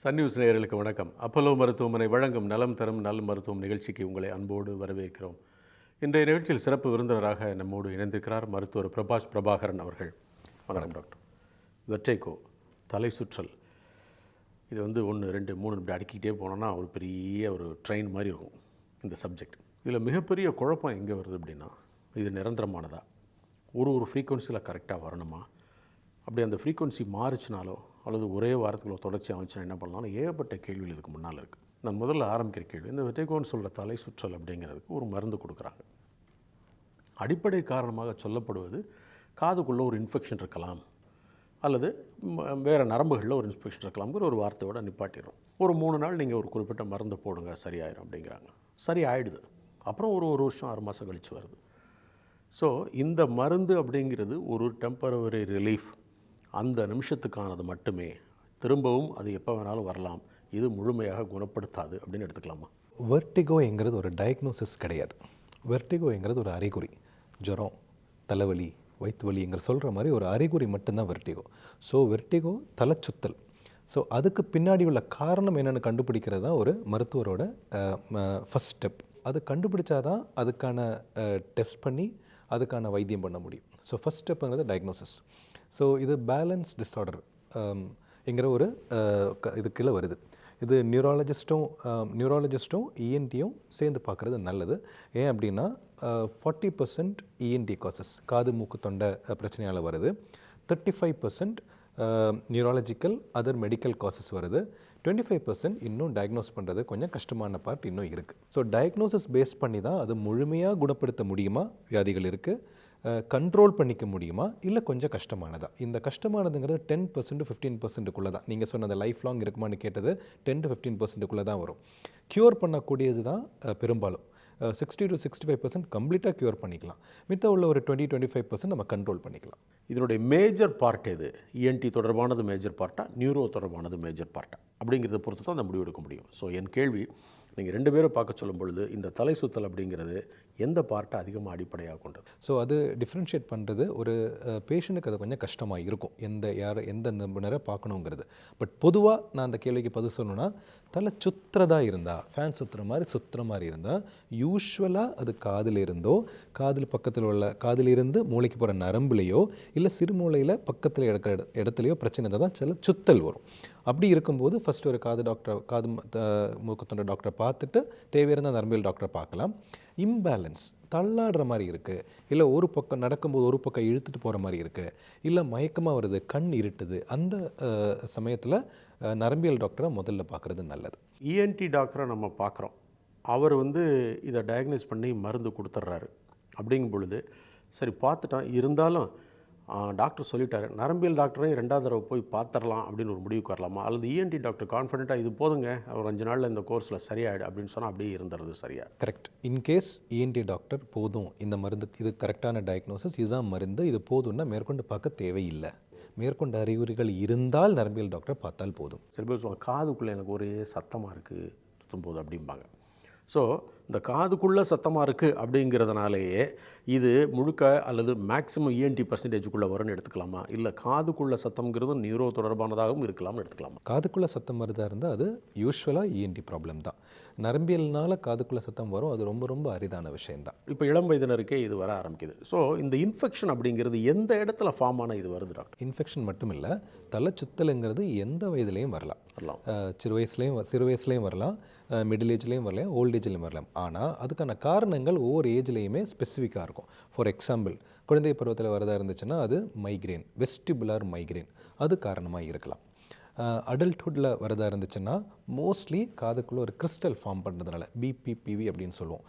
Sun news நேயர்களுக்கு வணக்கம். Apollo மருத்துவமனை வழங்கும் நலம் தரும் நல் மருத்துவம் நிகழ்ச்சிக்கு உங்களை அன்போடு வரவேற்கிறோம். இன்றைய நிகழ்ச்சியில் சிறப்பு விருந்தினராக நம்மோடு இணைந்திருக்கிறார் மருத்துவர் பிரபாஷ் பிரபாகரன் அவர்கள். வணக்கம் டாக்டர். வெர்டிகோ, தலை சுற்றல், இது 1 2 3 இப்படி அடுக்கிட்டே போனோன்னா ஒரு பெரிய ட்ரெயின் மாதிரி இருக்கும் இந்த சப்ஜெக்ட். இதில் மிகப்பெரிய குழப்பம் எங்கே வருது அப்படின்னா, இது நிரந்தரமானதா, ஒரு ஃப்ரீக்குவன்சியில் கரெக்டாக வரணுமா, அப்படி அந்த ஃப்ரீக்குவன்சி மாறுச்சுனாலோ அல்லது ஒரே வாரத்துக்குள்ள தொடர்ச்சி அமைச்சுனா என்ன பண்ணலாம்னு ஏகப்பட்ட கேள்விகள் இதுக்கு முன்னால் இருக்குது. நான் முதல்ல ஆரம்பிக்கிற கேள்வி, இந்த வெர்டிகோன்னு சொல்கிற தலை சுற்றல் அப்படிங்கிறதுக்கு ஒரு மருந்து கொடுக்குறாங்க. அடிப்படை காரணமாக சொல்லப்படுவது காதுக்குள்ளே ஒரு இன்ஃபெக்ஷன் இருக்கலாம் அல்லது வேறு நரம்புகளில் ஒரு இன்ஃபெக்ஷன் இருக்கலாம்ங்கிற ஒரு வார்த்தையோடு நிப்பாட்டிடும். ஒரு 3 நாள் நீங்கள் ஒரு குறிப்பிட்ட மருந்து போடுங்க, சரியாயிடும் அப்படிங்கிறாங்க. சரி ஆகிடுது. அப்புறம் ஒரு வருஷம் 6 மாதம் கழித்து வருது. ஸோ இந்த மருந்து அப்படிங்கிறது ஒரு டெம்பரவரி ரிலீஃப், அந்த நிமிஷத்துக்கானது மட்டுமே. திரும்பவும் அது எப்போ வேணாலும் வரலாம். இது முழுமையாக குணப்படுத்தாது அப்படின்னு எடுத்துக்கலாமா? வெர்டிகோங்கிறது ஒரு டயக்னோசிஸ் கிடையாது. வெர்டிகோங்கிறது ஒரு அறிகுறி. ஜுரம், தலைவலி, வயிற்று வலிங்கிற சொல்கிற மாதிரி ஒரு அறிகுறி மட்டும்தான் வெர்டிகோ. ஸோ வெர்டிகோ தலைச்சுத்தல். ஸோ அதுக்கு பின்னாடி உள்ள காரணம் என்னென்னு கண்டுபிடிக்கிறது தான் ஒரு மருத்துவரோட ஃபஸ்ட் ஸ்டெப். அது கண்டுபிடிச்சாதான் அதுக்கான டெஸ்ட் பண்ணி அதுக்கான வைத்தியம் பண்ண முடியும். ஸோ ஃபஸ்ட் ஸ்டெப்புங்கிறது டயக்னோசிஸ். ஸோ இது பேலன்ஸ் டிஸார்டர் என்கிற ஒரு இது கீழே வருது. இது நியூராலஜிஸ்ட்டும் இஎன்டியும் சேர்ந்து பார்க்குறது நல்லது. ஏன் அப்படின்னா 40% இஎன்டி காசஸ், காது மூக்கு தொண்டை பிரச்சனையால் வருது. 35% நியூராலஜிக்கல் அதர் மெடிக்கல் காசஸ் வருது. 25% இன்னும் டயக்னோஸ் பண்ணுறது கொஞ்சம் கஷ்டமான பார்ட் இன்னும் இருக்குது. ஸோ டயக்னோசிஸ் பேஸ் பண்ணி தான் அது முழுமையாக குணப்படுத்த முடியுமா, வியாதிகள் இருக்குது, கண்ட்ரோல் பண்ணிக்க முடியுமா, இல்லை கொஞ்சம் கஷ்டமானதா. இந்த கஷ்டமானதுங்கிறது 10% to 15% தான். நீங்கள் சொன்ன அந்த லைஃப் லாங் இருக்குமான்னு கேட்டது 10 to 15% தான் வரும். க்யூர் பண்ணக்கூடியது தான் பெரும்பாலும் 60 to 65% கம்ப்ளீட்டாக க்யூர் பண்ணிக்கலாம். மித்த உள்ள ஒரு 20-25% நம்ம கண்ட்ரோல் பண்ணிக்கலாம். இதனுடைய மேஜர் பார்ட் எது? இஎன்டி தொடர்பானது மேஜர் பார்ட்டா, நியூரோ தொடர்பானது மேஜர் பார்ட்டா அப்படிங்கிறத பொறுத்து தான் அந்த முடிவு எடுக்க முடியும். ஸோ என் கேள்வி, நீங்கள் 2 பேரும் பார்க்க சொல்லும் பொழுது இந்த தலை சுத்தல் அப்படிங்கிறது எந்த பார்ட்டை அதிகமாக அடிப்படையாக கொண்டது? ஸோ அது டிஃப்ரென்ஷியேட் பண்ணுறது ஒரு பேஷண்ட்டுக்கு அது கொஞ்சம் கஷ்டமாக இருக்கும், எந்த நிபுணரை பார்க்கணுங்கிறது. பட் பொதுவாக நான் அந்த கேள்விக்கு பதில் சொல்லணும்னா, தலை சுற்றுறதா இருந்தால், ஃபேன் சுற்றுற மாதிரி இருந்தால், யூஸ்வலாக அது காதில் இருந்தோ, காதில் பக்கத்தில் உள்ள காதிலிருந்து மூளைக்கு போகிற நரம்புலையோ இல்லை சிறுமூளையில் பக்கத்தில் இருக்கிற இடத்துலையோ பிரச்சனை தான் சில சுத்தல் வரும். அப்படி இருக்கும்போது ஃபஸ்ட்டு ஒரு காது மூக்கு தொண்டை டாக்டரை பார்த்துட்டு தேவையான நரம்பியல் டாக்டரை பார்க்கலாம். இம்பேலன்ஸ், தள்ளாடுற மாதிரி இருக்குது, இல்லை ஒரு பக்கம் நடக்கும்போது ஒரு பக்கம் இழுத்துட்டு போகிற மாதிரி இருக்குது, இல்லை மயக்கமாக வருது, கண் இருட்டுது, அந்த சமயத்தில் நரம்பியல் டாக்டரை முதல்ல பார்க்குறது நல்லது. இஎன்டி டாக்டரை நம்ம பார்க்குறோம், அவர் இதை டயக்னைஸ் பண்ணி மருந்து கொடுத்துட்றாரு. அப்படிங்கும் பொழுது சரி பார்த்துட்டான், இருந்தாலும் டாக்டர் சொல்லிட்டாரு, நரம்பியல் டாக்டரையும் 2வது தடவை போய் பார்த்துடலாம் அப்படின்னு ஒரு முடிவுக்கு வரலாமா? அல்லது இஎன்டி டாக்டர் கான்ஃபிடென்ட்டாக இது போதுங்க, ஒரு 5 நாளில் இந்த கோர்ஸில் சரியாயிடும் அப்படின்னு சொன்னால் அப்படியே இருந்துறது சரியா? கரெக்ட். இன்கேஸ் இஎன்டி டாக்டர் போதும், இந்த மருந்து இது கரெக்டான டயக்னோசிஸ், இதுதான் மருந்து, இது போதும்னா மேற்கொண்டு பார்க்க தேவையில்லை. மேற்கொண்ட அறிகுறிகள் இருந்தால் நரம்பியல் டாக்டர் பார்த்தால் போதும். சில பேர் சொல்லுவாங்க, காதுக்குள்ளே எனக்கு ஒரே சத்தமாக இருக்குது சுற்றும் போது அப்படிம்பாங்க. ஸோ இந்த காதுக்குள்ளே சத்தமாக இருக்குது அப்படிங்கிறதுனாலேயே இது முழுக்க அல்லது மேக்ஸிமம் இஎன்டி பர்சன்டேஜுக்குள்ளே வரும்னு எடுத்துக்கலாமா, இல்லை காதுக்குள்ளே சத்தம்ங்கிறது நியூரோ தொடர்பானதாகவும் இருக்கலாம்னு எடுத்துக்கலாமா? காதுக்குள்ளே சத்தம் வருதாக இருந்தால் அது யூஸ்வலாக இஎன்டி ப்ராப்ளம் தான். நரம்பியல்னால காதுக்குள்ளே சத்தம் வரும், அது ரொம்ப ரொம்ப அரிதான விஷயந்தான். இப்போ இளம் வயதினருக்கே இது வர ஆரம்பிக்குது. ஸோ இந்த இன்ஃபெக்ஷன் அப்படிங்கிறது எந்த இடத்துல ஃபார்ம் ஆன இது வருது டாக்டர்? இன்ஃபெக்ஷன் மட்டும் இல்லை, தலை சுத்தலுங்கிறது எந்த வயதுலேயும் வரலாம். சிறு வயசுலேயும் வரலாம், மிடில் ஏஜ்லேயும் வரலாம், ஓல்ட் ஏஜ்லேயும் வரலாம். ஆனால் அதுக்கான காரணங்கள் ஒவ்வொரு ஏஜ்லேயுமே ஸ்பெசிஃபிக்காக இருக்கும். ஃபார் எக்ஸாம்பிள், குழந்தை பருவத்தில் வரதா இருந்துச்சுன்னா அது மைக்ரேன், வெஸ்டிபுலர் மைக்ரேன், அது காரணமாக இருக்கலாம். அடல்ட்ஹுட்டில் வரதா இருந்துச்சுன்னா மோஸ்ட்லி காதுக்குள்ளே ஒரு கிறிஸ்டல் ஃபார்ம் பண்ணுறதுனால, பிபிபிவி அப்படின்னு சொல்லுவோம்,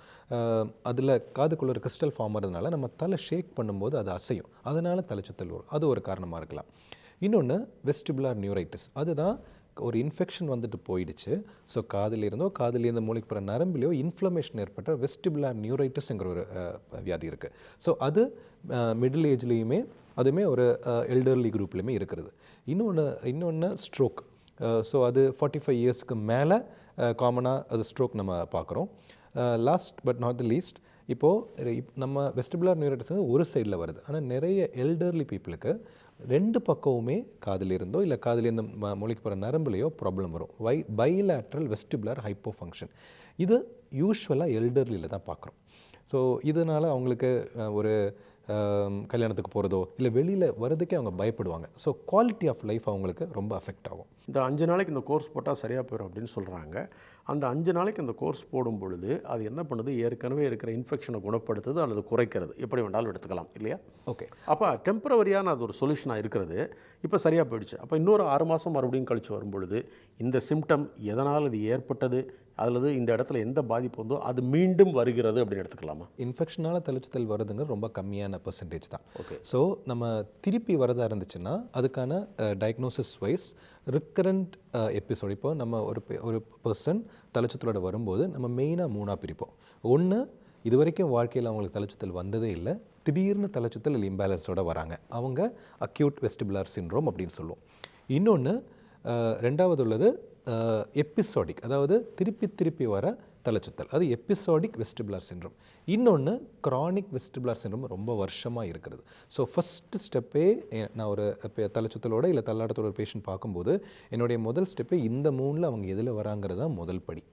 அதில் காதுக்குள்ளே ஒரு கிறிஸ்டல் ஃபார்ம் பண்ணுறதுனால நம்ம தலை ஷேக் பண்ணும்போது அது அசையும், அதனால் தலைச்சுத்தல் வரும், அது ஒரு காரணமாக இருக்கலாம். இன்னொன்று வெஸ்டிபுலர் நியூரைட்டிஸ், அதுதான் ஒரு இன்ஃபெக்ஷன் போயிடுச்சு. ஸோ காதிலிருந்து மூளைக்கு போகிற நரம்பிலையோ இன்ஃப்ளமேஷன் ஏற்பட்ட வெஸ்டிபுலர் நியூரைட்டிஸ்ங்கிற ஒரு வியாதி இருக்குது. ஸோ அது மிடில் ஏஜ்லேயுமே அதுவுமே ஒரு எல்டர்லி குரூப்லேயுமே இருக்கிறது. இன்னொன்று ஸ்ட்ரோக். ஸோ அது 45 இயர்ஸ்க்கு மேலே காமனாக அது ஸ்ட்ரோக் நம்ம பார்க்குறோம். Last but not the least, இப்போது நம்ம வெஸ்டிபுலர் நியூரைட்டிஸ் ஒரு சைடில் வருது. ஆனால் நிறைய எல்டர்லி பீப்புளுக்கு ரெண்டு பக்கமுமே காதில் இருந்தோ இல்லை காதிலேருந்து மொழிக்கு போகிற நரம்புலையோ ப்ராப்ளம் வரும். Bilateral vestibular hypofunction. இது யூஸ்வலாக எல்டர்லியில் தான் பார்க்குறோம். ஸோ இதனால் அவங்களுக்கு ஒரு கல்யாணத்துக்கு போகிறதோ இல்லை வெளியில் வரதுக்கே அவங்க பயப்படுவாங்க. ஸோ குவாலிட்டி ஆஃப் லைஃப் அவங்களுக்கு ரொம்ப அஃபெக்ட் ஆகும். இந்த 5 நாளைக்கு இந்த கோர்ஸ் போட்டால் சரியாக போயிடும் அப்படின்னு சொல்கிறாங்க. அந்த 5 நாளைக்கு இந்த கோர்ஸ் போடும் பொழுது அது என்ன பண்ணுது, ஏற்கனவே இருக்கிற இன்ஃபெக்ஷனை குணப்படுத்துது அல்லது குறைக்கிறது, எப்படி வேண்டாலும் எடுத்துக்கலாம் இல்லையா? ஓகே. அப்போ டெம்பரவரியான அது ஒரு சொல்யூஷனாக இருக்கிறது. இப்போ சரியாக போயிடுச்சு. அப்போ இன்னொரு 6 மாதம் மறுபடியும் கழித்து வரும்பொழுது இந்த சிம்டம் எதனால் இது ஏற்பட்டது அல்லது இந்த இடத்துல எந்த பாதிப்பு வந்தோ அது மீண்டும் வருகிறது அப்படின்னு எடுத்துக்கலாமா? இன்ஃபெக்ஷனால் தலைச்சுத்தல் வருதுங்க ரொம்ப கம்மியான பர்சன்டேஜ் தான். ஓகே. ஸோ நம்ம திருப்பி வரதா இருந்துச்சுன்னா அதுக்கான டயக்னோசிஸ் வைஸ் ரிக்கரண்ட் எபிசோட். இப்போ நம்ம ஒரு பர்சன் தலைச்சுத்தலோட வரும்போது நம்ம மெயினாக 3ஆக பிரிப்போம். ஒன்று, இது வரைக்கும் வாழ்க்கையில் அவங்களுக்கு தலைச்சுத்தல் வந்ததே இல்லை, திடீர்னு தலைச்சுத்தல் இல்லை இம்பேலன்ஸோட வராங்க, அவங்க அக்யூட் வெஸ்டிபுலர் சிண்ட்ரோம் அப்படின்னு சொல்லுவோம். இன்னொன்று, ரெண்டாவது உள்ளது எபிசோடிக், அதாவது திருப்பி வர தலைச்சுத்தல், அது எபிசோடிக் வெஸ்டிபுலர் சிண்ட்ரோம். இன்னொன்று க்ரானிக் வெஸ்டிபுலர் சிண்ட்ரோம், ரொம்ப வருஷமாக இருக்கிறது. ஸோ ஃபஸ்ட்டு ஸ்டெப்பே நான் ஒரு தலைச்சுத்தலோட இல்லை தள்ளாட்டத்தோட ஒரு பேஷண்ட் பார்க்கும்போது என்னுடைய முதல் ஸ்டெப்பே இந்த 3ல் அவங்க எதில் வராங்கிறது தான் முதல் படி.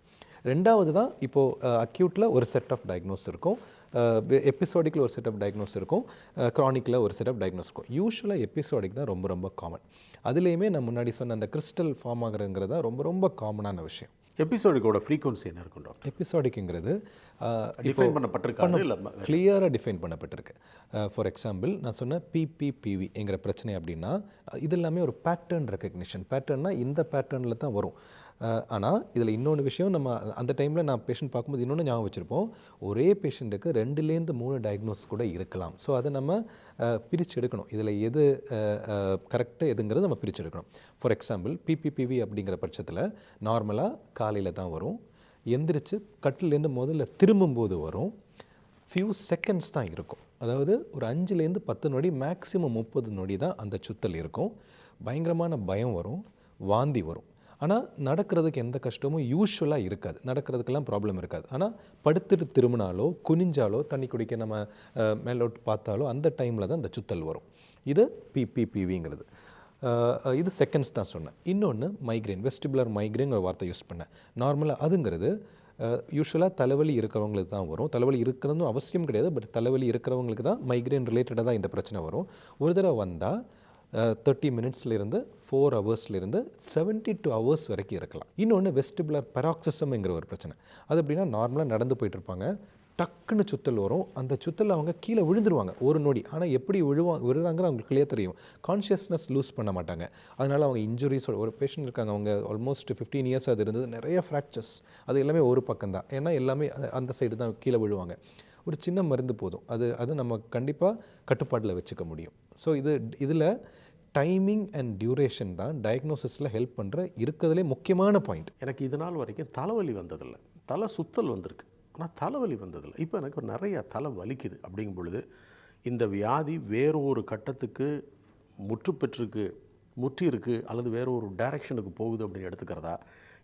ரெண்டாவது தான் இப்போது அக்யூட்டில் ஒரு செட் ஆஃப் டயக்னோஸ் இருக்கும், எபிசோடிக்கில் ஒரு செட் ஆஃப் டயக்னோஸ் இருக்கும், க்ரானிக்கில் ஒரு செட் ஆஃப் டயக்னோஸ் இருக்கும். யூஸ்வலாக எபிசோடிக் தான் ரொம்ப காமன். அதுலேயுமே நான் முன்னாடி சொன்ன அந்த கிறிஸ்டல் ஃபார்ம் ஆகுறதுங்கிறது தான் ரொம்ப காமனான விஷயம். எபிசோடிக்கோட ஃப்ரீக்வன்சி என்ன இருக்கும் டாக்டர்? எபிசோடிக்குங்கிறது டிஃபைன் பண்ணப்பட்டிருக்காங்க இல்லை கிளியராக டிஃபைன் பண்ணப்பட்டிருக்கு. ஃபார் எக்ஸாம்பிள் நான் சொன்ன PPPVங்கிற பிரச்சனை அப்படின்னா இது எல்லாமே ஒரு பேட்டர்ன் ரெக்கக்னிஷன். பேட்டர்ன்னா இந்த பேட்டர்னில் தான் வரும். ஆனால் இதில் இன்னொன்று விஷயம், நம்ம அந்த டைமில் நான் பேஷண்ட் பார்க்கும்போது இன்னொன்று ஞாபகம் வச்சுருப்போம், ஒரே பேஷண்ட்டுக்கு 2லேருந்து 3 டயக்னோஸ் கூட இருக்கலாம். ஸோ அதை நம்ம பிரித்து எடுக்கணும், இதில் எது கரெக்டாக எதுங்கிறது நம்ம பிரித்து எடுக்கணும். ஃபார் எக்ஸாம்பிள் PPPV அப்படிங்கிற பட்சத்தில் நார்மலாக காலையில் தான் வரும், எந்திரிச்சு கட்டிலேருந்து முதல்ல திரும்பும்போது வரும், ஃபியூ செகண்ட்ஸ் தான் இருக்கும். அதாவது ஒரு 5லேருந்து 10 நொடி, மேக்ஸிமம் 30 நொடி தான் அந்த சுத்தல் இருக்கும். பயங்கரமான பயம் வரும், வாந்தி வரும். ஆனால் நடக்கிறதுக்கு எந்த கஷ்டமும் யூஸ்வலாக இருக்காது, நடக்கிறதுக்கெல்லாம் ப்ராப்ளம் இருக்காது. ஆனால் படுத்துட்டு திரும்பினாலோ குனிஞ்சாலோ தண்ணி குடிக்க நம்ம மேலோட்டு பார்த்தாலோ அந்த டைமில் தான் அந்த சுத்தல் வரும். இது PPPVங்கிறது. இது செகண்ட்ஸ் தான் சொன்னேன். இன்னொன்று மைக்ரேன், வெஸ்டிபுலர் மைக்ரேன் ஒரு வார்த்தை யூஸ் பண்ணேன். நார்மலாக அதுங்கிறது யூஸ்வலாக தலைவலி இருக்கிறவங்களுக்கு தான் வரும். தலைவலி இருக்கிறதும் அவசியம் கிடையாது, பட் தலைவலி இருக்கிறவங்களுக்கு தான் மைக்ரேன் ரிலேட்டடாக தான் இந்த பிரச்சனை வரும். ஒரு தடவை வந்தால் 30 மினிட்ஸ்லேருந்து 4 ஹவர்ஸ்லேருந்து 72 ஹவர்ஸ் வரைக்கும் இருக்கலாம். இன்னொன்று வெஸ்டிபுலர் பெராக்சிசம்ங்கிற ஒரு பிரச்சனை. அது அப்படின்னா நார்மலாக நடந்து போயிட்டுருப்பாங்க, டக்குன்னு சுத்தல் வரும், அந்த சுத்தல் அவங்க கீழே விழுந்துருவாங்க ஒரு நொடி. ஆனால் எப்படி விழுறாங்கன்னு அவங்களுக்கு கிளியர் தெரியும், கான்ஷியஸ்னஸ் லூஸ் பண்ண மாட்டாங்க. அதனால் அவங்க இன்ஜுரிஸ், ஒரு பேஷண்ட் இருக்காங்க, அவங்க ஆல்மோஸ்ட் 15 இயர்ஸ் அது இருந்தது, நிறைய ஃப்ராக்சர்ஸ், அது எல்லாமே ஒரு பக்கம் தான், ஏன்னா எல்லாமே அந்த சைடு தான் கீழே விழுவாங்க. ஒரு சின்ன மருந்து போதும், அது நம்ம கண்டிப்பாக கட்டுப்பாட்டில் வச்சுக்க முடியும். ஸோ இதில் டைமிங் அண்ட் டியூரேஷன் தான் டயக்னோசிஸில் ஹெல்ப் பண்ணுற இருக்கிறதுலே முக்கியமான பாயிண்ட். எனக்கு இது நாள் வரைக்கும் தலைவலி வந்ததில்லை, தலை சுத்தல் வந்திருக்கு, ஆனால் தலைவலி வந்ததில்லை. இப்போ எனக்கு நிறைய தலை வலிக்குது அப்படிங்கும் பொழுது இந்த வியாதி வேறொரு கட்டத்துக்கு முற்றி இருக்குது அல்லது வேற ஒரு டைரக்ஷனுக்கு போகுது அப்படின்னு எடுத்துக்கிறதா,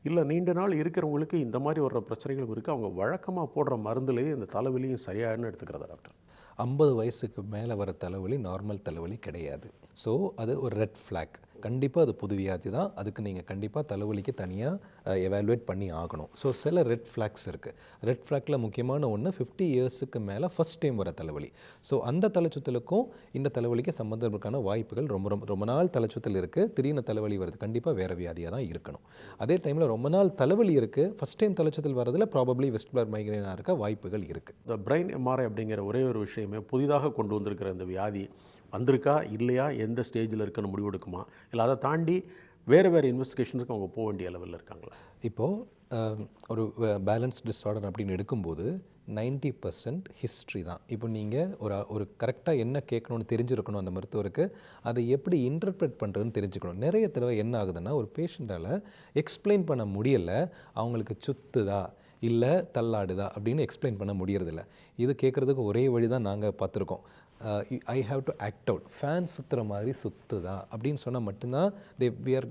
இல்லை நீண்ட நாள் இருக்கிறவங்களுக்கு இந்த மாதிரி வர்ற பிரச்சனைகளும் இருக்குது, அவங்க வழக்கமாக போடுற மருந்துலேயே இந்த தலைவலியும் சரியாயின்னு எடுத்துக்கிறதா டாக்டர்? 50 வயசுக்கு மேலே வர தலைவலி நார்மல் தலைவலி கிடையாது. ஸோ அது ஒரு ரெட் ஃப்ளாக். கண்டிப்பாக அது புது வியாதி தான், அதுக்கு நீங்கள் கண்டிப்பாக தலைவலிக்கு தனியாக எவாலுவேட் பண்ணி ஆகணும். ஸோ சில ரெட் ஃப்ளாக்ஸ் இருக்குது. ரெட் ஃப்ளாக்ல முக்கியமான ஒன்று 50 இயர்ஸுக்கு மேலே ஃபஸ்ட் டைம் வர தலைவலி. ஸோ அந்த தலைச்சுத்தலுக்கும் இந்த தலைவலிக்கு சம்மந்தமான வாய்ப்புகள் ரொம்ப நாள் தலைச்சுத்தல் இருக்குது, திடீர்னு தலைவலி வருது, கண்டிப்பாக வேறு வியாதியாக தான் இருக்கணும். அதே டைமில் ரொம்ப நாள் தலைவலி இருக்குது, ஃபஸ்ட் டைம் தலைச்சுத்தல் வரதில் ப்ராபப்ளி வெஸ்டிபுலர் மைக்ரேனாக இருக்க வாய்ப்புகள் இருக்குது. இந்த பிரெயின் MRI அப்படிங்கிற ஒரே ஒரு விஷயமே புதிதாக கொண்டு வந்திருக்கிற இந்த வியாதி வந்திருக்கா இல்லையா, எந்த ஸ்டேஜில் இருக்குன்னு முடிவெடுக்குமா, இல்லை அதை தாண்டி வேறு இன்வெஸ்டிகேஷனுக்கு அவங்க போக வேண்டிய லெவலில் இருக்காங்களா? இப்போது ஒரு பேலன்ஸ் டிஸார்டர் அப்படின்னு எடுக்கும்போது 90% ஹிஸ்ட்ரி தான். இப்போ நீங்கள் ஒரு கரெக்டாக என்ன கேட்கணும்னு தெரிஞ்சிருக்கணும் அந்த மருத்துவருக்கு, அதை எப்படி இன்டர்பிரேட் பண்ணுறதுன்னு தெரிஞ்சுக்கணும். நிறைய தடவை என்ன ஆகுதுன்னா, ஒரு பேஷண்ட்டால் எக்ஸ்பிளைன் பண்ண முடியலை, அவங்களுக்கு சுத்துதா இல்லை தள்ளாடுதா அப்படின்னு எக்ஸ்பிளைன் பண்ண முடியறதில்ல. இது கேட்குறதுக்கு ஒரே வழி தான் நாங்கள் பார்த்துருக்கோம், I have to act out, fan சுற்றுற மாதிரி சுற்றுதா அப்படின்னு சொன்னால் மட்டும்தான் they we are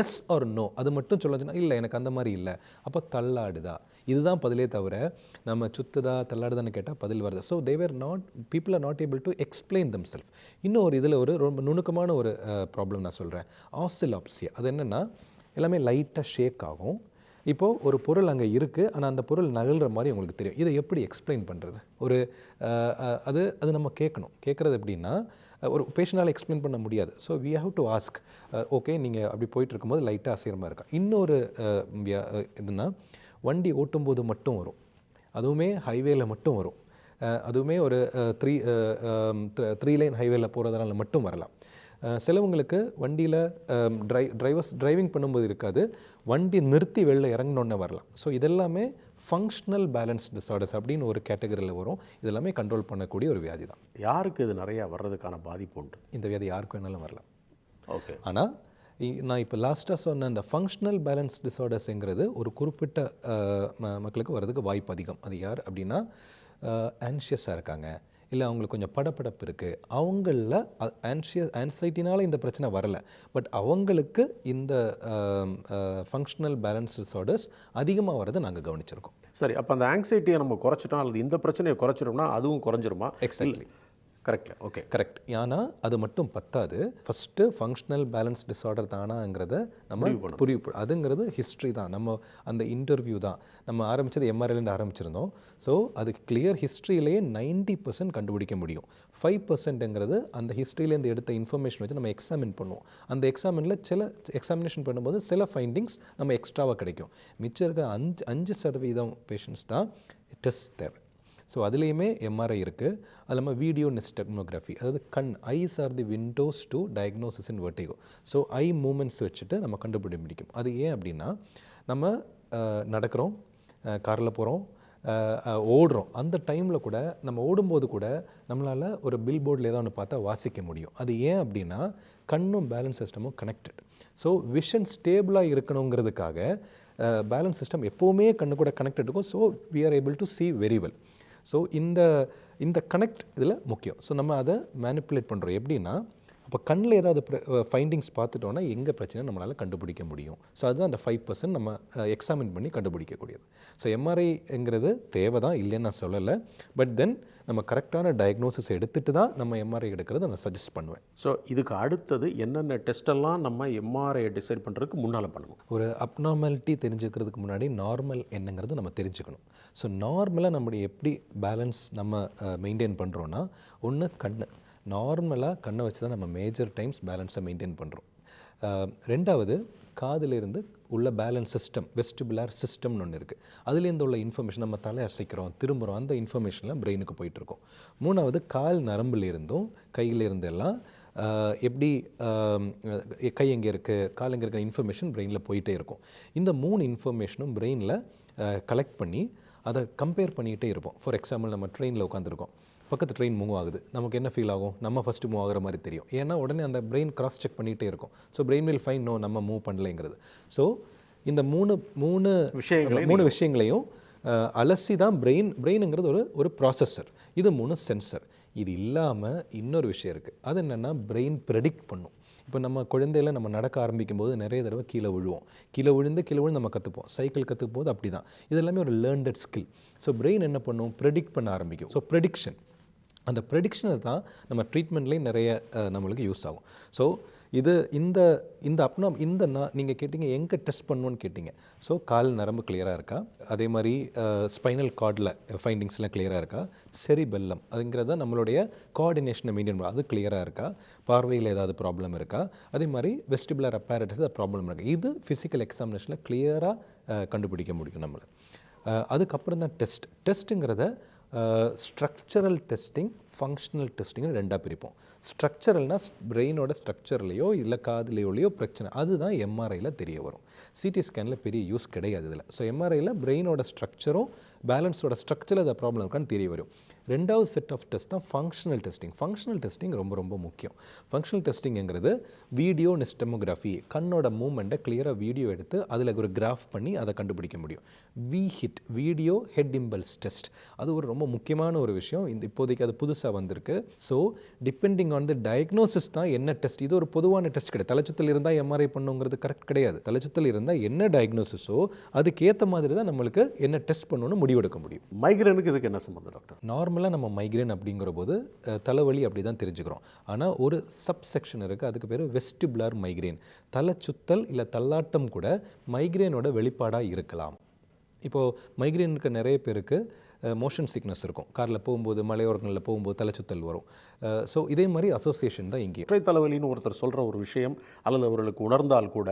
as are no, அது மட்டும் சொல்லுச்சுன்னா இல்லை எனக்கு அந்த மாதிரி இல்லை, அப்போ தள்ளாடுதா, இதுதான் பதிலே தவிர நம்ம சுத்துதா தள்ளாடுதான்னு கேட்டால் பதில் வருது. So they are not, people are not able to explain them self. இன்னும் ஒரு இதில் ஒரு ரொம்ப நுணுக்கமான ஒரு ப்ராப்ளம் நான் சொல்கிறேன், ஆசிலாப்சியா. அது என்னென்னா எல்லாமே லைட்டாக ஷேக் ஆகும். இப்போது ஒரு பொருள் அங்கே இருக்குது, ஆனால் அந்த பொருள் நகல்கிற மாதிரி உங்களுக்கு தெரியும். இதை எப்படி எக்ஸ்பிளைன் பண்ணுறது? ஒரு அது அது நம்ம கேட்குறது எப்படின்னா, ஒரு பேஷண்டால் எக்ஸ்பிளைன் பண்ண முடியாது. So we have to ask, okay நீங்கள் அப்படி போயிட்டு இருக்கும்போது லைட்டாக அசைரமாக இருக்கா. இன்னொரு இதுனா வண்டி ஓட்டும்போது மட்டும் வரும், அதுவுமே ஹைவேல மட்டும் வரும், அதுவுமே ஒரு 3 லைன் ஹைவேல போகிறதுனால மட்டும் வரலாம். சிலவங்களுக்கு வண்டியில் டிரைவிங் பண்ணும்போது இருக்காது, வண்டி நிறுத்தி வெளில இறங்கினோன்னே வரலாம். ஸோ இதெல்லாமே ஃபங்க்ஷனல் பேலன்ஸ் டிஸார்டர்ஸ் அப்படின்னு ஒரு கேட்டகரியில் வரும். இதெல்லாமே கண்ட்ரோல் பண்ணக்கூடிய ஒரு வியாதி தான். யாருக்கு இது நிறையா வர்றதுக்கான பாதிப்பு உண்டு? இந்த வியாதி யாருக்கு வேணாலும் வரலாம். ஓகே. ஆனால் நான் இப்போ லாஸ்ட்டாக சொன்ன இந்த ஃபங்க்ஷனல் பேலன்ஸ் டிஸார்டர்ஸுங்கிறது ஒரு குறிப்பிட்ட மக்களுக்கு வர்றதுக்கு வாய்ப்பு அதிகம். அது யார் அப்படின்னா, ஆன்ஷியஸாக இருக்காங்க, இல்லை அவங்களுக்கு கொஞ்சம் படப்படப்பு இருக்குது, அவங்களில் ஆன்சைட்டினால் இந்த பிரச்சனை வரலை, பட் அவங்களுக்கு இந்த ஃபங்க்ஷனல் பேலன்ஸ் டிஸார்டர்ஸ் அதிகமாக வரதை நாங்கள் கவனிச்சிருக்கோம். சரி, அப்போ அந்த ஆங்ஸைட்டியை நம்ம குறைச்சிட்டோம் அல்லது இந்த பிரச்சனையை குறைச்சிட்டோம்னா அதுவும் குறைஞ்சிருமா? Exactly, correct. Okay, correct. ஏன்னா அது மட்டும் பத்தாது. ஃபஸ்ட்டு ஃபங்க்ஷனல் பேலன்ஸ் டிஸார்டர் தானாங்கிறத நம்ம அதுங்கிறது ஹிஸ்ட்ரி தான், நம்ம அந்த இன்டர்வியூ தான். நம்ம ஆரம்பித்தது எம்ஆர்ஐலேருந்து ஆரம்பிச்சிருந்தோம். ஸோ அது கிளியர் ஹிஸ்ட்ரியிலேயே 90% கண்டுபிடிக்க முடியும். 5%ங்கிறது அந்த ஹிஸ்ட்ரியிலேருந்து எடுத்த இன்ஃபர்மேஷன் வச்சு நம்ம எக்ஸாமின் பண்ணுவோம். அந்த எக்ஸாமினேஷன் பண்ணும்போது சில ஃபைண்டிங்ஸ் நம்ம எக்ஸ்ட்ராவாக கிடைக்கும். மிச்சம் இருக்கிற 5% பேஷண்ட்ஸ் தான் டெஸ்ட் தேவை. ஸோ அதுலேயுமே எம்ஆர்ஐ இருக்குது. அது இல்லாமல் வீடியோ நிஸ்டெக்னோகிராஃபி, அதாவது கண், eyes are the Windows to diagnosis in vertigo. So I moments வச்சுட்டு நம்ம கண்டுபிடிக்கும். அது ஏன் அப்படின்னா, நம்ம நடக்கிறோம், காரில் போகிறோம், ஓடுறோம், அந்த டைமில் கூட நம்ம ஓடும்போது கூட நம்மளால் ஒரு பில் போர்டில் ஏதோ ஒன்று பார்த்தா வாசிக்க முடியும். அது ஏன் அப்படின்னா கண்ணும் பேலன்ஸ் சிஸ்டமும் கனெக்டட். ஸோ விஷன் ஸ்டேபிளாக இருக்கணுங்கிறதுக்காக பேலன்ஸ் சிஸ்டம் எப்போவுமே கண்ணு கூட கனெக்டட் இருக்கும். So we are able to see very well. So இந்த கனெக்ட் இதில் முக்கியம். ஸோ நம்ம அதை மேனிப்புலேட் பண்ணுறோம் எப்படின்னா, அப்போ கண்ணில் ஏதாவது ஃபைண்டிங்ஸ் பார்த்துட்டோன்னா எங்கே பிரச்சனை நம்மளால் கண்டுபிடிக்க முடியும். ஸோ அதுதான் அந்த 5% நம்ம எக்ஸாமின் பண்ணி கண்டுபிடிக்கக்கூடியது. ஸோ எம்ஆர்ஐங்கிறது தேவை தான், இல்லைன்னு நான் சொல்லலை. பட் தென் நம்ம கரெக்டான டயக்னோசிஸ் எடுத்துகிட்டு தான் நம்ம எம்ஆர்ஐ எடுக்கிறத நான் சஜஸ்ட் பண்ணுவேன். ஸோ இதுக்கு அடுத்தது என்னென்ன டெஸ்ட்டெல்லாம் நம்ம எம்ஆர்ஐ டிசைட் பண்ணுறதுக்கு முன்னால் பண்ணணும்? ஒரு அப்நார்மாலிட்டி தெரிஞ்சுக்கிறதுக்கு முன்னாடி நார்மல் என்னங்கிறது நம்ம தெரிஞ்சுக்கணும். ஸோ நார்மலாக நம்முடைய எப்படி பேலன்ஸ் நம்ம மெயின்டைன் பண்ணுறோன்னா, ஒன்று கண், நார்மலாக கண்ணை வச்சு தான் நம்ம மேஜர் டைம்ஸ் பேலன்ஸை மெயின்டைன் பண்ணுறோம். ரெண்டாவது காதிலிருந்து உள்ள பேலன்ஸ் சிஸ்டம், வெஸ்டிபுலார் சிஸ்டம்னு ஒன்று இருக்குது. அதுலேருந்து உள்ள இன்ஃபர்மேஷன் நம்ம தலை அசைக்கிறோம், திரும்புகிறோம், அந்த இன்ஃபர்மேஷன்லாம் பிரெயினுக்கு போயிட்டுருக்கோம். மூணாவது கால் நரம்புலேருந்தும் கையிலேருந்து எல்லாம் எப்படி கை எங்கே இருக்குது, கால் எங்கே இருக்கிற இன்ஃபர்மேஷன் பிரெயினில் போயிட்டே இருக்கும். இந்த 3 இன்ஃபர்மேஷனும் பிரெயினில் கலெக்ட் பண்ணி அதை கம்பேர் பண்ணிகிட்டே இருப்போம். ஃபார் எக்ஸாம்பிள், நம்ம ட்ரெயினில் உட்காந்துருக்கோம், பக்கத்து ட்ரெயின் மூவ் ஆகுது, நமக்கு என்ன ஃபீல் ஆகும்? நம்ம ஃபஸ்ட்டு மூவ் ஆகிற மாதிரி தெரியும். ஏன்னா உடனே அந்த பிரெயின் கிராஸ் செக் பண்ணிகிட்டே இருக்கும். So brain will find no நம்ம மூவ் பண்ணலைங்கிறது. ஸோ இந்த மூணு விஷயங்களையும் அலசி தான் பிரெயினுங்கிறது ஒரு ப்ராசஸர், இது 3 சென்சர். இது இல்லாமல் இன்னொரு விஷயம் இருக்குது. அது என்னென்னா, பிரெயின் ப்ரெடிக்ட் பண்ணும். இப்போ நம்ம குழந்தையில நம்ம நடக்க ஆரம்பிக்கும் போது நிறைய தடவை கீழே விழுந்து நம்ம கற்றுப்போம். சைக்கிள் கற்றுக்கும் போது அப்படி தான். இது எல்லாமே ஒரு லேர்ன்டட் ஸ்கில். ஸோ பிரெயின் என்ன பண்ணும்? ப்ரெடிக்ட் பண்ண ஆரம்பிக்கும். ஸோ ப்ரெடிக்ஷன், அந்த ப்ரெடிக்ஷனை தான் நம்ம ட்ரீட்மெண்ட்லேயும் நிறைய நம்மளுக்கு யூஸ் ஆகும். ஸோ நீங்கள் கேட்டிங்க எங்கே டெஸ்ட் பண்ணுவோன்னு கேட்டிங்க. ஸோ கால் நரம்பு கிளியராக இருக்கா, அதே மாதிரி ஸ்பைனல் கார்டில் ஃபைண்டிங்ஸ்லாம் கிளியராக இருக்கா, செரிபெல்லம் அதுங்கிறத நம்மளுடைய கோஆர்டினேஷனை மெயின்டைன் பண்ண அது கிளியராக இருக்கா, பார்வையில் ஏதாவது ப்ராப்ளம் இருக்கா, அதே மாதிரி வெஸ்டிபுலர் அப்பேரட்டஸ் ப்ராப்ளம் இருக்கா, இது ஃபிசிக்கல் எக்ஸாமினேஷனில் கிளியராக கண்டுபிடிக்க முடியும் நம்மளை. அதுக்கப்புறம் தான் டெஸ்ட்டுங்கிறத ஸ்ட்ரக்சரல் டெஸ்டிங், ஃபங்க்ஷனல் டெஸ்டிங்னு 2ஆக பிரிப்போம். ஸ்ட்ரக்சரல்னால் பிரெயினோட ஸ்ட்ரக்சர்லையோ இல்லை காதுலையோலையோ பிரச்சனை, அதுதான் எம்ஆர்ஐயில் தெரிய வரும். சிடி ஸ்கேனில் பெரிய யூஸ் கிடையாது இதில். ஸோ எம்ஆர்ஐயில் பிரெயினோட ஸ்ட்ரக்சரும் பேலன்ஸோட ஸ்ட்ரக்சரில் அதை ப்ராப்ளம் இருக்கான்னு தெரிய வரும். 2வது செட் ஆஃப் டெஸ்ட் தான் ஃபங்க்ஷனல் டெஸ்டிங். ஃபங்க்ஷனல் டெஸ்டிங் ரொம்ப ரொம்ப முக்கியம். ஃபங்க்ஷனல் டெஸ்டிங்கிறது வீடியோ நிஸ்டெமோகிராஃபி, கண்ணோட மூமெண்ட்டை கிளியராக வீடியோ எடுத்து அதில் ஒரு கிராஃப் பண்ணி அதை கண்டுபிடிக்க முடியும். வீடியோ ஹெட் இம்பல்ஸ் டெஸ்ட், அது ஒரு ரொம்ப முக்கியமான ஒரு விஷயம். இப்போதைக்கு அது புதுசாக புதுசாக வந்திருக்கு. So depending on the diagnosis தான் என்ன டெஸ்ட். இது ஒரு பொதுவான டெஸ்ட் கிடையாது. தலைச்சுத்தல் இருந்தால் எம்ஆர்ஐ பண்ணுங்கிறது கரெக்ட் கிடையாது. தலைச்சுத்தல் இருந்தால் என்ன டயக்னோசிஸோ அதுக்கேற்ற மாதிரி தான் நம்மளுக்கு என்ன டெஸ்ட் பண்ணணும்னு முடிவெடுக்க முடியும். மைக்ரேனுக்கு இதுக்கு என்ன சம்பந்தம் டாக்டர்? நார்மலாக நம்ம மைக்ரேன் அப்படிங்கிற போது தலைவலி அப்படி தான் தெரிஞ்சுக்கிறோம். ஆனால் ஒரு சப்செக்ஷன் இருக்குது, அதுக்கு பேர் வெஸ்டிபுலர் மைக்ரேன். தலைச்சுத்தல் இல்லை தள்ளாட்டம் கூட மைக்ரேனோட வெளிப்பாடாக இருக்கலாம். இப்போது மைக்ரேனுக்கு நிறைய பேருக்கு மோஷன் சிக்னஸ் இருக்கும். காரில் போகும்போது மலையோரங்களில் போகும்போது தலைச்சுத்தல் வரும். ஸோ இதே மாதிரி அசோசியேஷன் தான் இங்கேயும். ஒற்றை தலைவலின்னு ஒருத்தர் சொல்கிற ஒரு விஷயம் அல்லது அவர்களுக்கு உணர்ந்தால் கூட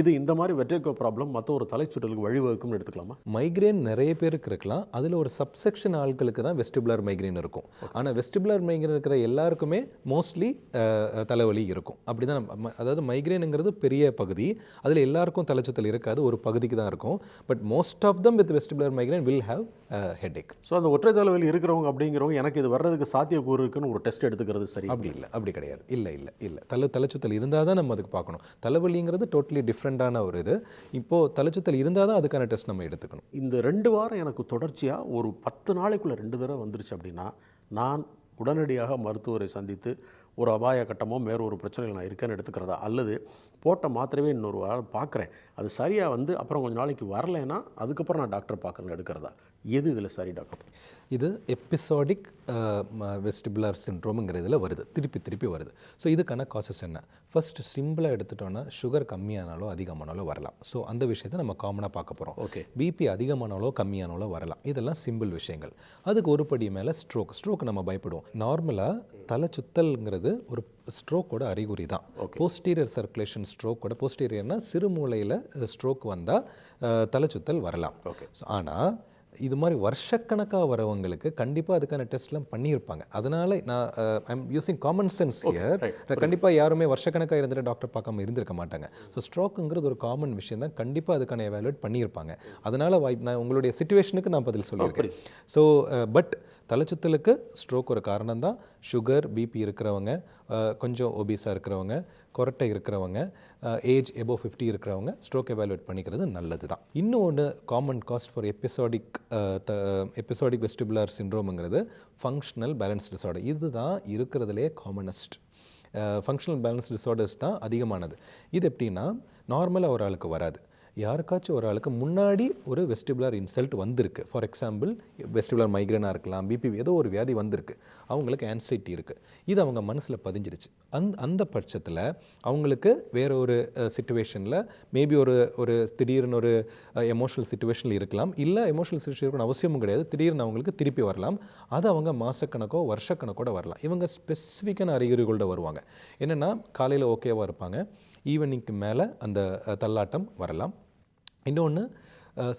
இது இந்த மாதிரி வெர்டிகோ ப்ராப்ளம் மற்ற ஒரு தலைச்சுற்றலுக்கு வழிவகுக்கும்னு எடுத்துக்கலாமா? மைக்ரேன் நிறைய பேருக்கு இருக்கலாம். அதில் ஒரு சப்செக்ஷன் ஆட்களுக்கு தான் வெஸ்டிபுலர் மைக்ரேன் இருக்கும். ஆனால் வெஸ்டிபுலர் மைக்ரேன் இருக்கிற எல்லாருக்குமே மோஸ்ட்லி தலைவலி இருக்கும். அப்படி தான் அதாவது மைக்ரேனுங்கிறது பெரிய பகுதி, அதில் எல்லாருக்கும் தலைச்சுத்தல் இருக்காது, ஒரு பகுதிக்கு தான் இருக்கும். But most of them with vestibular migraine will have headache. So அந்த ஒற்றை தலைவலி இருக்கிறவங்க அப்படிங்கிறவங்க எனக்கு இது வர்றதுக்கு சாத்தியக்கூறு இருக்குன்னு ஒரு டெஸ்ட் எடுத்துக்கிறது சரி? அப்படி இல்லை, அப்படி கிடையாது. இல்லை தலைச்சுத்தல் இருந்தால் தான் நம்ம அதுக்கு பார்க்கணும். தலைவலிங்கிறது டோட்டலி டிஃப்ரெண்ட்டான ஒரு இது. இப்போது தலைச்சுத்தல் இருந்தால் தான் அதுக்கான டெஸ்ட் நம்ம எடுத்துக்கணும். இந்த 2 வாரம் எனக்கு தொடர்ச்சியாக ஒரு 10 நாளைக்குள்ளே 2 தடவை வந்துருச்சு அப்படின்னா நான் உடனடியாக மருத்துவரை சந்தித்து ஒரு அபாய கட்டமோ வேறு ஒரு பிரச்சனையில் நான் இருக்கேன்னு எடுத்துக்கிறதா, அல்லது போட்ட மாத்திரவே இன்னொரு வாரம் பார்க்குறேன் அது சரியாக வந்து அப்புறம் கொஞ்சம் நாளைக்கு வரலைன்னா அதுக்கப்புறம் நான் டாக்டர் பார்க்குறேன்னு எடுக்கிறதா, எது இதில் சரி டாக்டர்? இது எபிசோடிக் வெஸ்டிபுலர் சிண்ட்ரோமுங்கிறதுல வருது, திருப்பி வருது. ஸோ இதுக்கான காசஸ் என்ன? ஃபர்ஸ்ட் சிம்பிளாக எடுத்துட்டோன்னா சுகர் கம்மியானாலோ அதிகமானாலோ வரலாம். ஸோ அந்த விஷயத்தை நம்ம காமனாக பார்க்க போகிறோம். ஓகே. பிபி அதிகமானாலோ கம்மியானாலோ வரலாம். இதெல்லாம் சிம்பிள் விஷயங்கள். அதுக்கு ஒரு படி மேலே ஸ்ட்ரோக் நம்ம பயப்படுவோம். நார்மலாக தலைச்சுத்தல்ங்கிறது ஒரு ஸ்ட்ரோக்கோட அறிகுறி தான். போஸ்டீரியர் சர்க்குலேஷன் ஸ்ட்ரோக்கோட, போஸ்டீரியர்னா சிறுமூளையில் ஸ்ட்ரோக் வந்தால் தலைச்சுத்தல் வரலாம். ஆனால் இது மாதிரி வருஷக்கணக்காக வரவங்களுக்கு கண்டிப்பாக அதுக்கான டெஸ்ட்லாம் பண்ணியிருப்பாங்க. அதனால் நான் I'm using common sense here. கண்டிப்பாக யாருமே வருஷக்கணக்காக இருந்துட்டு டாக்டர் பார்க்காம இருந்திருக்க மாட்டாங்க. ஸோ ஸ்ட்ரோக்குங்கிறது ஒரு காமன் விஷயம் தான், கண்டிப்பாக அதுக்கான எவாலுவேட் பண்ணியிருப்பாங்க. அதனால் நான் உங்களுடைய சிச்சுவேஷனுக்கு நான் பதில் சொல்லியிருக்கேன். ஸோ பட் தலைச்சுத்தலுக்கு ஸ்ட்ரோக் ஒரு காரணம் தான். சுகர் பிபி இருக்கிறவங்க, கொஞ்சம் ஒபீஸாக இருக்கிறவங்க, கொரட்டை இருக்கிறவங்க, ஏஜ் எபோவ் 50 இருக்கிறவங்க ஸ்ட்ரோக் எவாலுவேட் பண்ணிக்கிறது நல்லது தான். இன்னொன்று common cause for episodic vestibular சிண்ட்ரோமுங்கிறது ஃபங்க்ஷனல் பேலன்ஸ் டிஸார்டர். இதுதான் இருக்கிறதுலே காமனஸ்ட். ஃபங்க்ஷனல் பேலன்ஸ் டிஸார்டர்ஸ் தான் அதிகமானது. இது எப்படின்னா நார்மலாக ஒரு ஆளுக்கு வராது, யாருக்காச்சும் ஒரு ஆளுக்கு முன்னாடி ஒரு வெஸ்டிபுலர் இன்சல்ட் வந்திருக்கு. ஃபார் எக்ஸாம்பிள் வெஸ்டிபுலர் மைக்ரேனாக இருக்கலாம், பிபி ஏதோ ஒரு வியாதி வந்திருக்கு, அவங்களுக்கு ஆன்சைட்டி இருக்குது, இது அவங்க மனசில் பதிஞ்சிருச்சு. அந்த பட்சத்தில் அவங்களுக்கு வேற ஒரு சிச்சுவேஷனில் மேபி ஒரு திடீர்னு ஒரு எமோஷனல் சிச்சுவேஷனில் இருக்கலாம், இல்லை எமோஷனல் சிச்சுவேஷன் அவசியமும் கிடையாது, திடீர்னு அவங்களுக்கு திருப்பி வரலாம். அது அவங்க மாதக்கணக்கோ வருஷக்கணக்கோட வரலாம். இவங்க ஸ்பெசிஃபிக்கான அறிகுறிகளோட வருவாங்க. என்னென்னா காலையில் ஓகேவாக இருப்பாங்க, ஈவினிங்க்கு மேலே அந்த தள்ளாட்டம் வரலாம். இன்னொன்று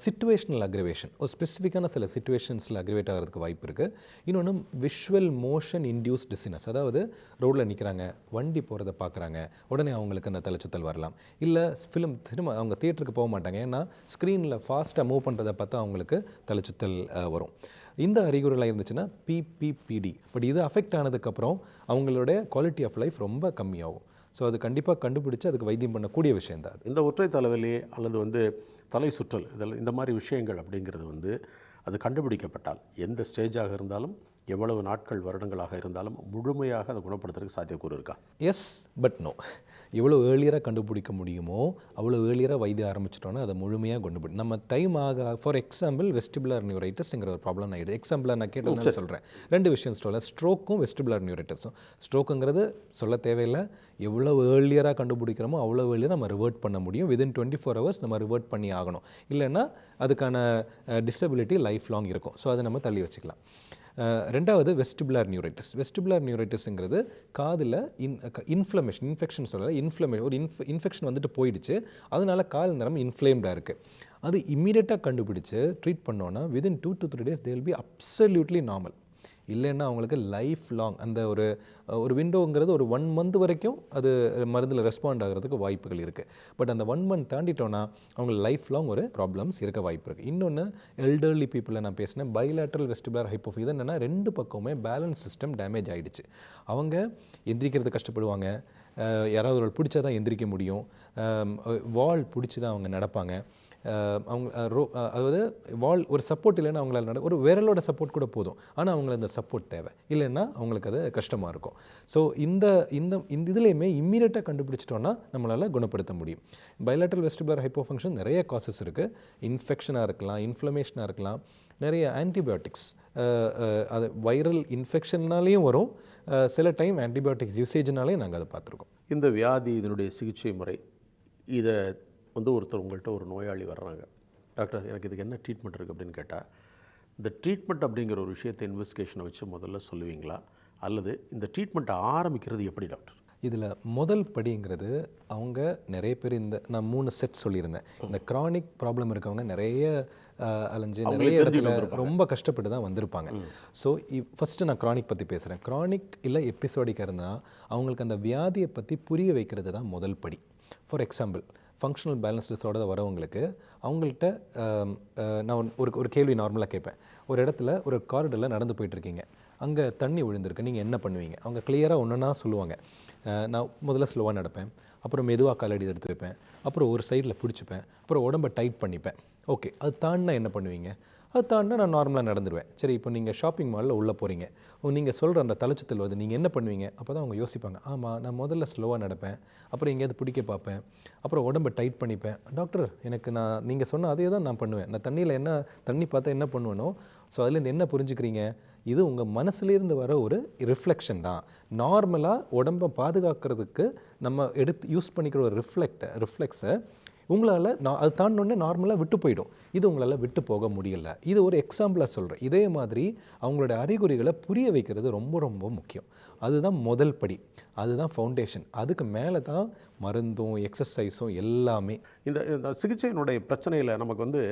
சிச்சுவேஷனல் அக்ரிவேஷன், ஒரு ஸ்பெசிஃபிக்கான சில சிச்சுவேஷன்ஸில் அக்ரிவேட் ஆகிறதுக்கு வாய்ப்பு இருக்குது. இன்னொன்று விஷுவல் மோஷன் இன்டியூஸ் டிசினஸ், அதாவது ரோட்டில் நிற்கிறாங்க, வண்டி போகிறத பார்க்குறாங்க, உடனே அவங்களுக்கு அந்த தலைச்சுத்தல் வரலாம். இல்லை சினிமா அவங்க தியேட்டருக்கு போக மாட்டாங்க, ஏன்னா ஸ்க்ரீனில் ஃபாஸ்ட்டாக மூவ் பண்ணுறதை பார்த்தா அவங்களுக்கு தலைச்சுத்தல் வரும். இந்த அறிகுறிலாம் இருந்துச்சுன்னா பிபிபிடி. பட் இது அஃபெக்ட் ஆனதுக்கப்புறம் அவங்களுடைய குவாலிட்டி ஆஃப் லைஃப் ரொம்ப கம்மியாகும். ஸோ அது கண்டிப்பாக கண்டுபிடிச்சு அதுக்கு வைத்தியம் பண்ணக்கூடிய விஷயம் தான். இந்த ஒற்றை தலைவலி அல்லது தலை சுற்றல் இந்த மாதிரி விஷயங்கள் அப்படிங்கிறது அது கண்டுபிடிக்கப்பட்டால் எந்த ஸ்டேஜாக இருந்தாலும் எவ்வளவு நாட்கள் வருடங்களாக இருந்தாலும் முழுமையாக அதை குணப்படுத்துறதுக்கு சாத்தியக்கூறு இருக்கா? Yes but no. எவ்வளோ ஏர்லியராக கண்டுபிடிக்க முடியுமோ அவ்வளோ ஏர்லியராக வைத்தியம் ஆரம்பிச்சிட்டோன்னா அதை முழுமையாக கண்டுபிடி நம்ம டைம் ஆக. ஃபார் எக்ஸாம்பிள் வெஸ்டிபுலர் நியூரைட்டிஸ்ங்கிற ஒரு ப்ராப்ளம் ஆகிடுது. எக்ஸாம்பிளாக நான் கேட்டது சொல்கிறேன், 2 விஷயம் சொல்லலாம். ஸ்ட்ரோக்கும் வெஸ்டிபுலர் நியூரைட்டிஸும். ஸ்ட்ரோக்குங்கிறது சொல்ல தேவையில்லை, எவ்வளோ ஏர்லியராக கண்டுபிடிக்கிறோமோ அவ்வளோ ஏர்லியராக நம்ம ரிவர்ட் பண்ண முடியும். வித்தின் 24 hours நம்ம ரிவர்ட் பண்ணி ஆகணும், இல்லைன்னா அதுக்கான டிசபிலிட்டி லைஃப் லாங் இருக்கும். ஸோ அதை நம்ம தள்ளி வச்சுக்கலாம். ரெண்டாவது வெஸ்டிபுலர் நியூரைட்டிஸ். வெஸ்டிபுலர் நியூரைட்டிஸ்ங்கிறது காதில் இன்ஃபெக்ஷன் சொல்லலை, ஒரு இன்ஃபெக்ஷன் வந்துட்டு போயிடுச்சு, அதனால கால் நரம்பு இன்ஃப்ளேம்டாக இருக்குது. அது இம்மீடியட்டாக கண்டுபிடிச்சு ட்ரீட் பண்ணோன்னா within 2 to 3 days they will be absolutely normal. இல்லைன்னா அவங்களுக்கு லைஃப் லாங் அந்த ஒரு விண்டோங்கிறது ஒரு 1 month வரைக்கும் அது மருந்தில் ரெஸ்பாண்ட் ஆகிறதுக்கு வாய்ப்புகள் இருக்குது. பட் அந்த 1 month தாண்டிட்டோன்னா அவங்க லைஃப் லாங் ஒரு ப்ராப்ளம்ஸ் இருக்க வாய்ப்பு இருக்குது. இன்னொன்று எல்டர்லி பீப்புளில் நான் பேசினேன், பைலேட்ரல் வெஸ்டிபுலர் ஹைப்போஃபி. இது என்னென்னா 2 பக்கமுமே பேலன்ஸ் சிஸ்டம் டேமேஜ் ஆகிடுச்சு. அவங்க எந்திரிக்கிறது கஷ்டப்படுவாங்க, யாராவது ஒரு பிடிச்சா தான் எந்திரிக்க முடியும், வால் பிடிச்சி தான் அவங்க நடப்பாங்க. அவங்க அதாவது ஒரு சப்போர்ட் இல்லைன்னா அவங்களால ஒரு விரலோட சப்போர்ட் கூட போதும், ஆனால் அவங்களுக்கு அந்த சப்போர்ட் தேவை, இல்லைன்னா அவங்களுக்கு அது கஷ்டமாக இருக்கும். ஸோ இந்த இந்த இந்த இதுலேயுமே இம்மீடியட்டாக கண்டுபிடிச்சிட்டோன்னா நம்மளால் குணப்படுத்த முடியும். பைலேட்ரல் வெஸ்டிபுலர் ஹைப்போஃபங்க்ஷன் நிறைய காசஸ் இருக்குது. இன்ஃபெக்ஷனாக இருக்கலாம், இன்ஃப்ளமேஷனாக இருக்கலாம், நிறைய ஆன்டிபயோட்டிக்ஸ், அது வைரல் இன்ஃபெக்ஷன்னாலேயும் வரும், சில டைம் ஆன்டிபயோட்டிக்ஸ் யூசேஜ்னாலேயும் நாங்கள் அதை பார்த்துருக்கோம். இந்த வியாதி, இதனுடைய சிகிச்சை முறை, இதை ஒருத்தர் உங்கள்கிட்ட ஒரு நோயாளி வர்றாங்க, டாக்டர் எனக்கு இதுக்கு என்ன ட்ரீட்மெண்ட் இருக்குது அப்படின்னு கேட்டால், இந்த ட்ரீட்மெண்ட் அப்படிங்கிற ஒரு விஷயத்தை இன்வெஸ்டிகேஷனை வச்சு முதல்ல சொல்லுவீங்களா, அல்லது இந்த ட்ரீட்மெண்ட்டை ஆரம்பிக்கிறது எப்படி டாக்டர்? இதில் முதல் படிங்கிறது அவங்க நிறைய பேர் நான் 3 செட் சொல்லியிருந்தேன். இந்த க்ரானிக் ப்ராப்ளம் இருக்கவங்க நிறைய அலைஞ்சு நிறைய இடத்துல ரொம்ப கஷ்டப்பட்டு தான் வந்திருப்பாங்க. ஸோ ஃபஸ்ட்டு நான் க்ரானிக் பற்றி பேசுகிறேன். க்ரானிக் இல்லை எபிசோடிக்காக இருந்தால் அவங்களுக்கு அந்த வியாதியை பற்றி புரிய வைக்கிறது தான் முதல் படி. For example, functional balance disorder வரவங்களுக்கு அவங்கள்ட்ட நான் ஒரு கேள்வி நார்மலாக கேட்பேன். ஒரு இடத்துல ஒரு காரிடரில் நடந்து போயிட்டுருக்கீங்க, அங்கே தண்ணி விழுந்திருக்கு, நீங்கள் என்ன பண்ணுவீங்க? அவங்க கிளியராக ஒன்றுனா சொல்லுவாங்க. நான் முதல்ல ஸ்லோவாக நடப்பேன், அப்புறம் மெதுவாக காலடி எடுத்து வைப்பேன், அப்புறம் ஒரு சைடில் பிடிச்சிப்பேன், அப்புறம் உடம்பை டைட் பண்ணிப்பேன். ஓகே, அது தாண்டினா என்ன பண்ணுவீங்க? அது தாண்டினா நான் நார்மலாக நடந்துடுவேன். சரி, இப்போ நீங்கள் ஷாப்பிங் மாலில் உள்ளே போகிறீங்க, நீங்கள் சொல்கிற அந்த தலைச்சுத்தல் வருது, நீங்கள் என்ன பண்ணுவீங்க? அப்போ தான் அவங்க யோசிப்பாங்க, ஆமாம் நான் முதல்ல ஸ்லோவாக நடப்பேன், அப்புறம் எங்கேயாவது பிடிக்க பார்ப்பேன், அப்புறம் உடம்பை டைட் பண்ணிப்பேன். டாக்டர் எனக்கு நீங்கள் சொன்ன அதே தான் நான் பண்ணுவேன். நான் தண்ணி பார்த்தா என்ன பண்ணுவேனோ, ஸோ அதுலேருந்து என்ன புரிஞ்சுக்கிறீங்க? இது உங்கள் மனசுலேருந்து வர ஒரு ரிஃப்ளெக்ஷன் தான். நார்மலாக உடம்பை பாதுகாக்கிறதுக்கு நம்ம யூஸ் பண்ணிக்கிற ஒரு ரிஃப்ளெக்ஸை உங்களால் அது தாண்டினோடனே நார்மலாக விட்டு போயிடும். இது உங்களால் விட்டு போக முடியல. இது ஒரு எக்ஸாம்பிளாக சொல்கிறேன். இதே மாதிரி அவங்களோட அறிகுறிகளை புரிய வைக்கிறது ரொம்ப ரொம்ப முக்கியம். அதுதான் முதல் படி, அதுதான் ஃபவுண்டேஷன். அதுக்கு மேலே தான் மருந்தும் எக்ஸசைஸும் எல்லாமே. இந்த சிகிச்சையினுடைய பிரச்சனையில் நமக்கு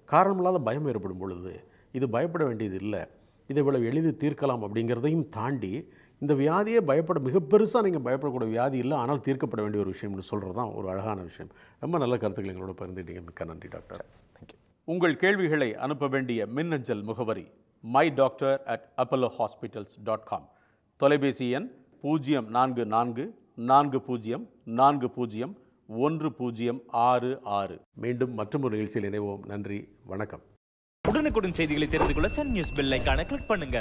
காரணமில்லாத பயம் ஏற்படும் பொழுது இது பயப்பட வேண்டியது இல்லை, இதை இவ்வளவு எளிதில் தீர்க்கலாம் அப்படிங்கிறதையும் தாண்டி, இந்த வியாதியே மிக பெருசாக நீங்கள் பயப்படக்கூடிய வியாதி இல்லை, ஆனால் தீர்க்கப்பட வேண்டிய ஒரு விஷயம்னு சொல்கிறது தான் ஒரு அழகான விஷயம். ரொம்ப நல்ல கருத்துக்கள் எங்களோட பகிர்ந்துட்டீங்க. மிக்க நன்றி டாக்டர். தேங்க்யூ. உங்கள் கேள்விகளை அனுப்ப வேண்டிய மின்னஞ்சல் முகவரி mydoctor@apollohospitals.com. தொலைபேசி எண் 044440401066. மீண்டும் மற்றொரு நிகழ்ச்சியில் இணைவோம். நன்றி, வணக்கம். உடனுக்குடன் செய்திகளை தெரிந்து கொள்ள சன் நியூஸ் பெல் ஐகானை கிளிக் பண்ணுங்க.